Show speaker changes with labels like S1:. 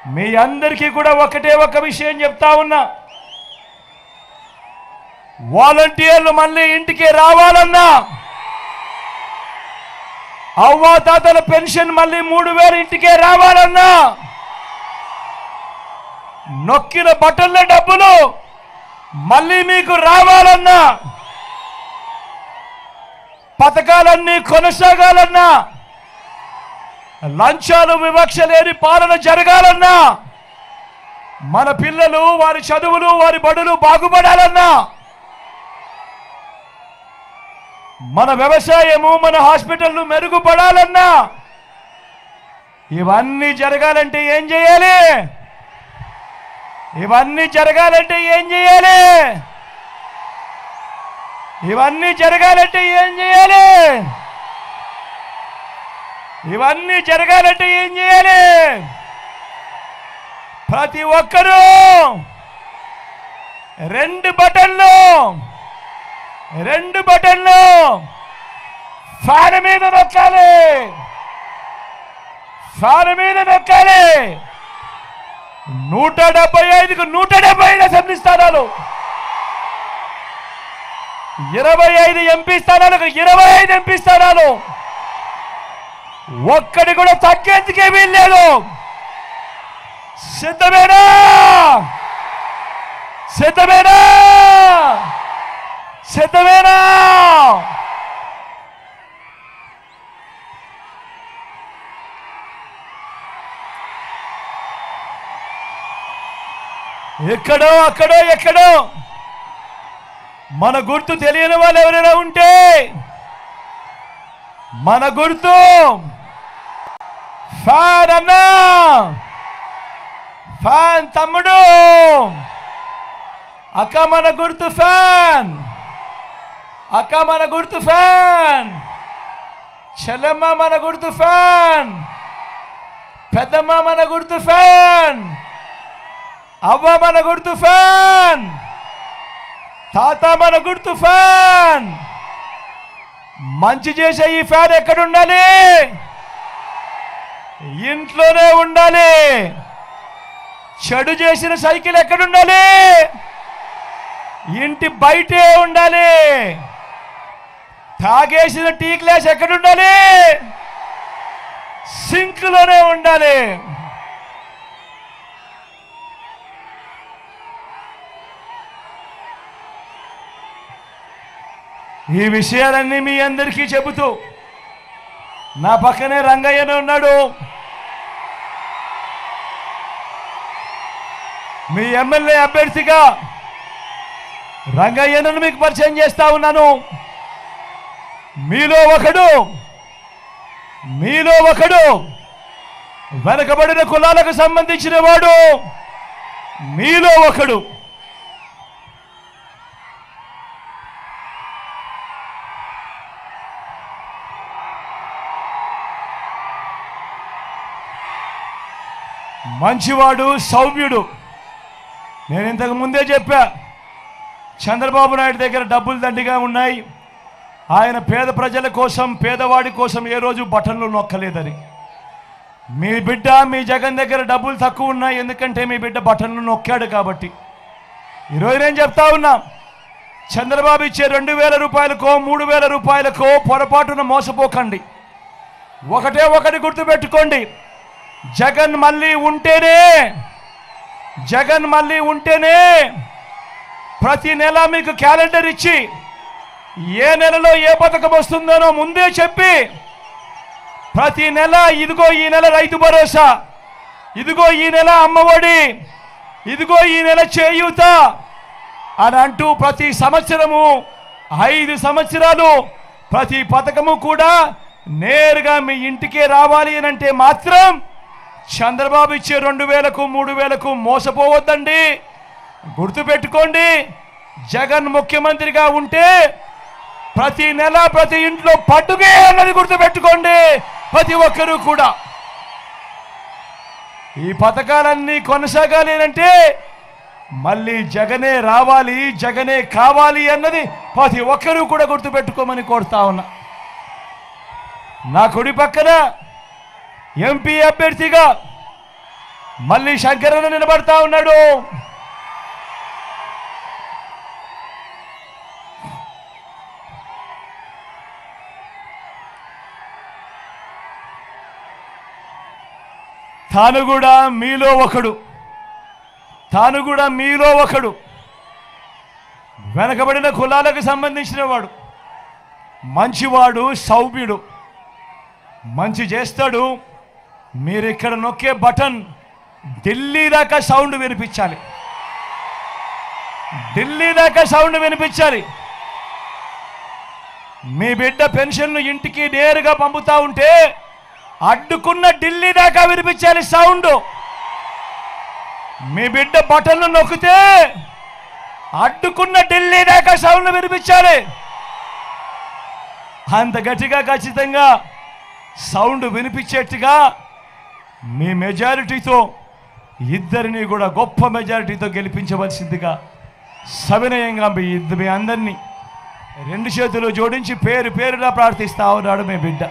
S1: మీ అందరికీ కూడా ఒకటే ఒక విషయం చెప్తా ఉన్నా, వాలంటీర్లు మళ్ళీ ఇంటికి రావాలన్నా, అవ్వాతాతల పెన్షన్ మళ్ళీ 3000 ఇంటికే రావాలన్నా, నొక్కిన బటన్ల డబ్బులు మళ్ళీ మీకు రావాలన్నా, పథకాలన్నీ కొనసాగాలన్నా, లంచాలు వివక్ష లేని పాలన జరగాలన్నా, మన పిల్లలు వారి చదువులు వారి బడులు బాగుపడాలన్నా, మన వ్యవసాయము మన హాస్పిటల్లు మెరుగుపడాలన్నా, ఇవన్నీ జరగాలంటే ఏం చేయాలి? ఇవన్నీ జరగాలంటే ఏం చేయాలి? ఇవన్నీ జరగాలంటే ఏం చేయాలి? ఇవన్నీ జరగాలంటే ఏం చేయాలి? ప్రతి ఒక్కరూ 2 బటన్లు ఫ్యాన్ మీద నొక్కాలి. ఫ్యాన్ మీద నొక్కాలి. 175కు 175 అసెంబ్లీ స్థానాలు, 25 ఎంపీ స్థానాలకు 25 ఎంపీ స్థానాలు, ఒక్కడి కూడా తగ్గేందుకే వీల్లేదు. సిద్ధమేనా? సిద్ధమేనా? సిద్ధమేనా? ఎక్కడో అక్కడో ఎక్కడో మన గుర్తు తెలియని వాళ్ళు ఎవరైనా ఉంటే, మన గుర్తు ఫ్యాన్ అన్నా, ఫ్యాన్ తమ్ముడు, అక్క మన గుర్తు ఫ్యాన్, అక్క మన గుర్తు ఫ్యాన్, చెల్లెమ్మ మన గుర్తు ఫ్యాన్, పెద్దమ్మ మన గుర్తు ఫ్యాన్, అవ్వ మన గుర్తు ఫ్యాన్, తాత మన గుర్తు ఫ్యాన్. మంచి చేసే ఈ ఫ్యాన్ ఎక్కడుండాలి? ఇంట్లోనే ఉండాలి. చెడు చేసిన సైకిల్ ఎక్కడుండాలి? ఇంటి బయటే ఉండాలి. తాగేసిన టీ గ్లాస్ ఎక్కడుండాలి? సింక్లోనే ఉండాలి. ఈ విషయాలన్నీ మీ అందరికీ చెబుతూ, నా పక్కనే రంగయ్యనే ఉన్నాడు, మీ ఎమ్మెల్యే అభ్యర్థిగా రంగయ్యను మీకు పరిచయం చేస్తా ఉన్నాను. మీలో ఒకడు వెనకబడిన కులాలకు సంబంధించిన వాడు, మీలో ఒకడు మంచివాడు, సౌమ్యుడు. నేను ఇంతకు ముందే చెప్పా, చంద్రబాబు నాయుడు దగ్గర డబ్బులు దండిగా ఉన్నాయి, ఆయన పేద ప్రజల కోసం పేదవాడి కోసం ఏ రోజు బటన్లు నొక్కలేదని. మీ బిడ్డ మీ జగన్ దగ్గర డబ్బులు తక్కువ ఉన్నాయి, ఎందుకంటే మీ బిడ్డ బటన్లు నొక్కాడు కాబట్టి. ఈరోజు నేను చెప్తా ఉన్నా, చంద్రబాబు ఇచ్చే 2000 రూపాయలకో 3000 రూపాయలకో పొరపాటున మోసపోకండి. ఒకటి గుర్తుపెట్టుకోండి, జగన్ మళ్ళీ ఉంటేనే ప్రతి నెల మీకు క్యాలెండర్ ఇచ్చి ఏ నెలలో ఏ పథకం వస్తుందనో ముందే చెప్పి, ప్రతి నెల ఇదిగో ఈ నెల రైతు భరోసా, ఇదిగో ఈ నెల అమ్మఒడి, ఇదిగో ఈ నెల చేయూత అని అంటూ ప్రతి సంవత్సరము 5 సంవత్సరాలు ప్రతి పథకము కూడా నేరుగా మీ ఇంటికే రావాలి అని అంటే మాత్రం చంద్రబాబు ఇచ్చే 2000కు 3000కు మోసపోవద్దండి. గుర్తుపెట్టుకోండి, జగన్ ముఖ్యమంత్రిగా ఉంటే ప్రతి నెల ప్రతి ఇంట్లో పండుగే అన్నది గుర్తుపెట్టుకోండి ప్రతి ఒక్కరూ కూడా. ఈ పథకాలన్నీ కొనసాగాలి అంటే మళ్ళీ జగనే రావాలి, జగనే కావాలి అన్నది ప్రతి ఒక్కరూ కూడా గుర్తుపెట్టుకోమని కోరుతా ఉన్నా. నా కుడి పక్కన ఎంపీ అభ్యర్థిగా మళ్ళీ శంకరన్న నిలబడతా ఉన్నాడు. తాను కూడా మీలో ఒకడు వెనకబడిన కులాలకు సంబంధించిన వాడు, మంచివాడు, సౌమ్యుడు, మంచి చేస్తాడు. మీరు ఇక్కడ నొక్కే బటన్ ఢిల్లీ దాకా సౌండ్ వినిపించాలి, ఢిల్లీ దాకా సౌండ్ వినిపించాలి. మీ బిడ్డ పెన్షన్ను ఇంటికి నేరుగా పంపుతా ఉంటే అడ్డుకున్న ఢిల్లీ దాకా వినిపించాలి సౌండ్. మీ బిడ్డ బటన్లు నొక్కితే అడ్డుకున్న ఢిల్లీ దాకా సౌండ్ వినిపించాలి. అంత గట్టిగా ఖచ్చితంగా సౌండ్ వినిపించేట్టుగా మీ మెజారిటీతో ఇద్దరిని కూడా గొప్ప మెజారిటీతో గెలిపించవలసిందిగా సవినయంగా మీ అందరినీ రెండు చేతులు జోడించి పేరుగా ప్రార్థిస్తా ఉన్నాడు మీ బిడ్డ.